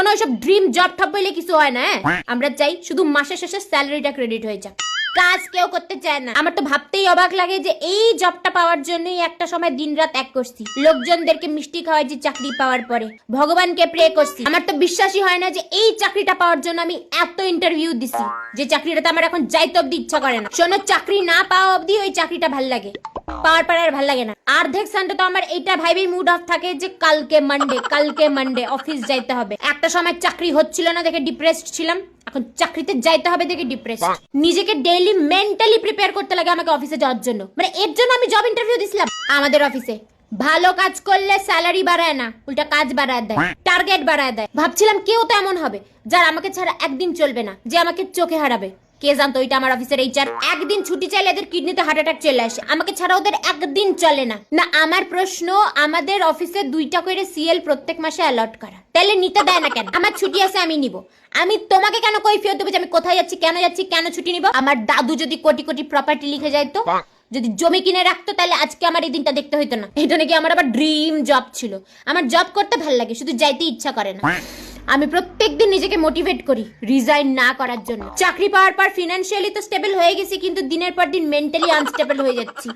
শোনো, সব dream job top বলে কিছু হয় না। আমরা চাই শুধু মাসের শেষে স্যালারিটা ক্রেডিট হয়ে যাক। কাজ কেউ করতে চায় না। আমার তো ভাবতেই অবাক লাগে যে এই জবটা পাওয়ার জন্যই একটা সময় দিনরাত এক করছি, লোকজনদেরকে মিষ্টি খাওয়াইছি চাকরি পাওয়ার পরে, ভগবানকে প্রে করছি। আমার তো বিশ্বাসই হয় না যে এই চাকরিটা পাওয়ার জন্য আমি এত ইন্টারভিউ দিছি, যে চাকরিটাতে আমার এখন যাইতে অব্দি ইচ্ছা করে না। শোনো, চাকরি না পাওয়া অব্দি ওই চাকরিটা ভাল লাগে, পাওয়ার পর আর ভাল লাগে না। অর্ধেক সানডে তো আমার এইটা ভাইবেই মুড অফ থাকে যে কালকে মানডে অফিস যাইতে হবে। একটা সময় চাকরি হচ্ছিল না দেখে ডিপ্রেসড ছিলাম, এখন চাকরিতে যাইতে হবে দেখে ডিপ্রেসড। নিজেকে ডেইলি মেন্টালি প্রিপেয়ার করতে লাগে আমাকে অফিসে যাওয়ার জন্য। মানে এর জন্য আমি জব ইন্টারভিউ দিছিলাম। আমাদের অফিসে ভালো কাজ করলে স্যালারি বাড়ায় না, উল্টা কাজ বাড়ায় দেয়, টার্গেট বাড়ায় দেয়। ভাবছিলাম কেউ তো এমন হবে যার আমাকে ছাড়া একদিন চলবে না, যে আমাকে চোখে হারাবে। কে জানতো এটা আমার অফিসের এইচআর। একদিন ছুটি চাইলে এদের কিডনিতে হার্ট অ্যাটাক চলে আসে, আমাকে ছাড়া ওদের একদিন চলে না। না, আমার প্রশ্ন, আমাদের অফিসে 2টা করে সিএল প্রত্যেক মাসে অ্যালট করা, তাহলে নিতে দেয় না কেন? আমার ছুটি আছে, আমি নিব। আমি তোমাকে কেন কৈফিয়ত দেবো যে আমি কোথায় যাচ্ছি, কেন ছুটি নিব? আমার দাদু যদি কোটি কোটি প্রপার্টি লিখে যায়, তো যদি জমি কিনে রাখতো, তাহলে আজকে আমার এই দিনটা দেখতে হইতো না। এটা নাকি আমার আবার ড্রিম জব ছিল। আমার জব করতে ভালো লাগে, শুধু যাইতে ইচ্ছা করে না। আমি প্রত্যেকদিন নিজেকে মোটিভেট করি রিজাইন না করার জন্য। চাকরি পাওয়ার পর ফিনান্সিয়ালি তো স্টেবল হয়ে গেছি, কিন্তু দিনের পর দিন মেন্টালি আনস্টেবল হয়ে যাচ্ছি।